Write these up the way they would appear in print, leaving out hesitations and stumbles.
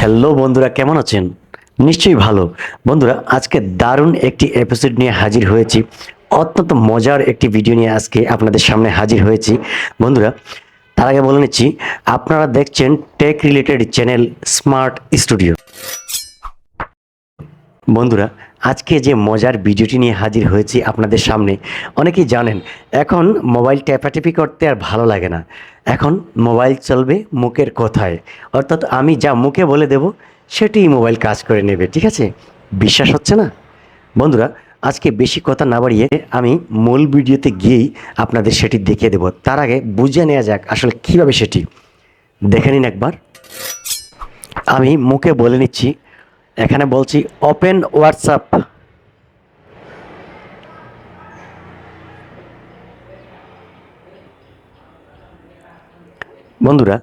Hello বন্ধুরা, কেমন আছেন? নিশ্চয়ই ভালো। বন্ধুরা, আজকে দারুণ একটি এপিসোড নিয়ে হাজির হয়েছি। অত্যন্ত মজার একটি ভিডিও নিয়ে আজকে আপনাদের সামনে হাজির হয়েছি। বন্ধুরা, তার আগে বলে নিচ্ছি, আপনারা দেখছেন tech related channel smart studio. বন্ধুরা, আজকে যে মজার ভিডিওটি নিয়ে হাজির হয়েছি আপনাদের সামনে, অনেকেই জানেন এখন মোবাইল টেপাটেপি করতে আর ভালো লাগে না। এখন মোবাইল চলবে মুখের কথায়, অর্থাৎ আমি যা মুখে বলে দেব সেটিই মোবাইল কাজ করে নেবে। ঠিক আছে? বিশ্বাস হচ্ছে না? বন্ধুরা, আজকে বেশি কথা না বাড়িয়ে আমি মূল ভিডিওতে গিয়েই আপনাদের সেটি দেখিয়ে দেব। তার আগে বুঝে নেওয়া যাক আসলে কীভাবে সেটি দেখে নিন একবার। আমি মুখে বলে নিচ্ছি, এখানে বলছি ওপেন হোয়াটসঅ্যাপ। বন্ধুরা,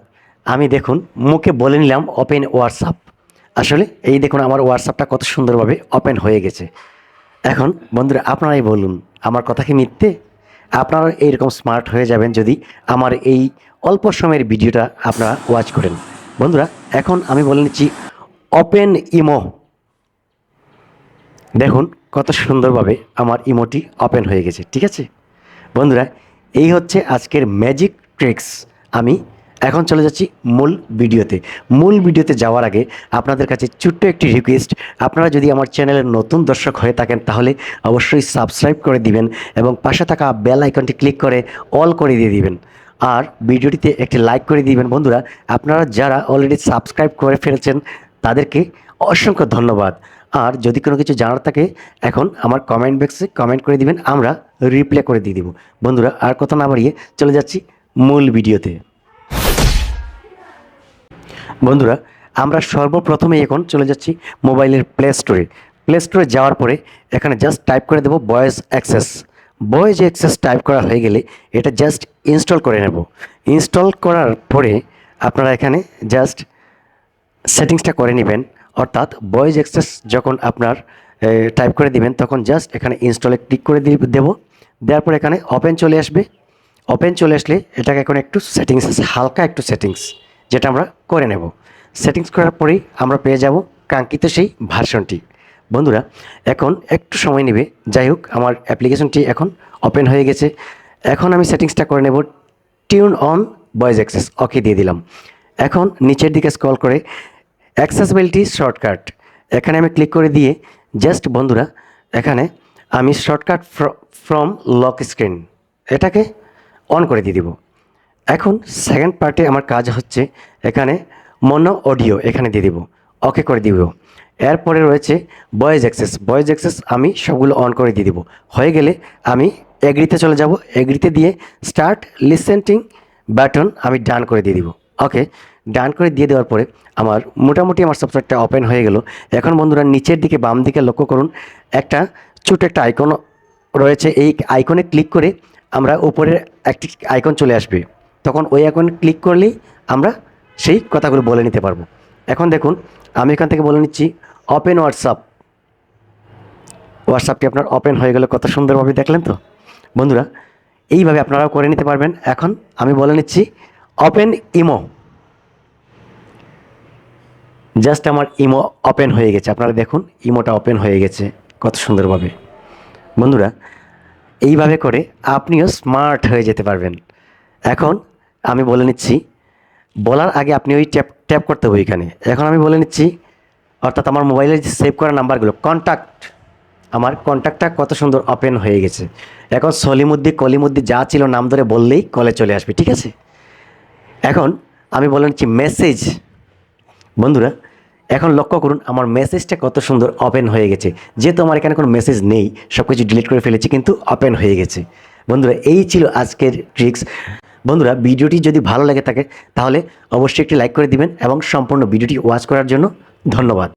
আমি দেখুন মুখে বলে নিলাম ওপেন হোয়াটসঅ্যাপ। আসলে এই দেখুন আমার হোয়াটসঅ্যাপটা কত সুন্দরভাবে ওপেন হয়ে গেছে। এখন বন্ধুরা, আপনারাই বলুন আমার কথা কি মিথ্যে? আপনারা এইরকম স্মার্ট হয়ে যাবেন যদি আমার এই অল্প সময়ের ভিডিওটা আপনারা ওয়াচ করেন। বন্ধুরা, এখন আমি বলে নিচ্ছি ওপেন ইমো। দেখুন কত সুন্দরভাবে আমার ইমোটি ওপেন হয়ে গেছে। ঠিক আছে বন্ধুরা, এই হচ্ছে আজকের ম্যাজিক ট্রিক্স। আমি এখন চলে যাচ্ছি মূল ভিডিওতে যাওয়ার আগে আপনাদের কাছে ছোট্ট একটি রিকোয়েস্ট। আপনারা যদি আমার চ্যানেলের নতুন দর্শক হয়ে থাকেন তাহলে অবশ্যই সাবস্ক্রাইব করে দিবেন এবং পাশে থাকা বেল আইকনটি ক্লিক করে অল করে দিয়ে দিবেন। আর ভিডিওটিতে একটি লাইক করে দিবেন। বন্ধুরা, আপনারা যারা অলরেডি সাবস্ক্রাইব করে ফেলেছেন তাদেরকে অসংখ্য ধন্যবাদ। আর যদি কোনো কিছু জানার থাকে এখন আমার কমেন্ট বক্সে কমেন্ট করে দিবেন, আমরা রিপ্লাই করে দিয়ে দিব। বন্ধুরা, আর কথা না বাড়িয়ে চলে যাচ্ছি মূল ভিডিওতে। বন্ধুরা, আমরা সর্বপ্রথমে এখন চলে যাচ্ছি মোবাইলের প্লে স্টোরে যাওয়ার পরে এখানে জাস্ট টাইপ করে দেবো ভয়েস অ্যাক্সেস টাইপ করা হয়ে গেলে এটা জাস্ট ইনস্টল করে নেব। ইনস্টল করার পরে আপনারা এখানে জাস্ট সেটিংসটা করে নেবেন, অর্থাৎ ভয়েস অ্যাক্সেস যখন আপনার টাইপ করে দিবেন তখন জাস্ট এখানে ইনস্টলে ক্লিক করে দেবো। দেওয়ার পর এখানে ওপেন চলে আসবে। ওপেন চলে আসলে এটাকে এখন একটু সেটিংস, হালকা একটু সেটিংস যেটা আমরা করে নেব। সেটিংস করার পরেই আমরা পেয়ে যাব কাঙ্ক্ষিত সেই ভার্সনটি। বন্ধুরা, এখন একটু সময় নেবে, যাই হোক আমার অ্যাপ্লিকেশনটি এখন ওপেন হয়ে গেছে। এখন আমি সেটিংসটা করে নেব, টিউন অন ভয়েস অ্যাক্সেস, ওকে দিয়ে দিলাম। এখন নিচের দিকে স্ক্রল করে অ্যাক্সেসিবিলিটি শর্টকাট এখানে আমি ক্লিক করে দিয়ে জাস্ট বন্ধুরা এখানে আমি শর্টকাট ফ্রম লক স্ক্রিন এটাকে অন করে দিয়ে দিব। এখন সেকেন্ড পার্টে আমার কাজ হচ্ছে এখানে মনো অডিও এখানে দিয়ে দিব, ওকে করে দিব। এরপরে রয়েছে ভয়েস অ্যাক্সেস আমি সবগুলো অন করে দিয়ে দিব। হয়ে গেলে আমি এগ্রিতে চলে যাব, এগ্রিতে দিয়ে স্টার্ট লিসেনিং বাটন আমি ডান করে দিয়ে দিব। ওকে, ডান করে দিয়ে দেওয়ার পরে আমার মোটামুটি আমার সফটওয়্যারটা ওপেন হয়ে গেল। এখন বন্ধুরা নিচের দিকে বাম দিকে লক্ষ্য করুন, একটা ছোটো একটা আইকন রয়েছে। এই আইকনে ক্লিক করে আমরা উপরের একটি আইকন চলে আসবে, তখন ওই আইকনে ক্লিক করলেই আমরা সেই কথাগুলো বলে নিতে পারবো। এখন দেখুন আমি এখান থেকে বলে নিচ্ছি ওপেন হোয়াটসঅ্যাপটি আপনার ওপেন হয়ে গেল। কত সুন্দরভাবে দেখলেন তো বন্ধুরা, এইভাবে আপনারাও করে নিতে পারবেন। এখন আমি বলে নিচ্ছি ওপেন ইমো। জাস্ট আমার ইমো ওপেন হয়ে গেছে, আপনারা দেখুন ইমোটা ওপেন হয়ে গেছে কত সুন্দরভাবে। বন্ধুরা, এইভাবে করে আপনিও স্মার্ট হয়ে যেতে পারবেন। এখন আমি বলে নিচ্ছি, বলার আগে আপনি ওই ট্যাপ করতে হবে এখানে। এখন আমি বলে নিচ্ছি, অর্থাৎ আমার মোবাইলের যে সেভ করা নাম্বারগুলো আমার কন্ট্যাক্টটা কত সুন্দর ওপেন হয়ে গেছে। এখন কলিমুদ্দি যা ছিল নাম ধরে বললেই কলে চলে আসবে। ঠিক আছে, এখন আমি বলে নিচ্ছি মেসেজ। বন্ধুরা, এখন লক্ষ্য করুন আমার মেসেজটা কত সুন্দর ওপেন হয়ে গেছে। যেহেতু আমার এখানে কোনো মেসেজ নেই, সব কিছু ডিলিট করে ফেলেছি, কিন্তু ওপেন হয়ে গেছে। বন্ধুরা, এই ছিল আজকের ট্রিক্স। বন্ধুরা, ভিডিওটি যদি ভালো লাগে থাকে তাহলে অবশ্যই একটি লাইক করে দিবেন এবং সম্পূর্ণ ভিডিওটি ওয়াচ করার জন্য ধন্যবাদ।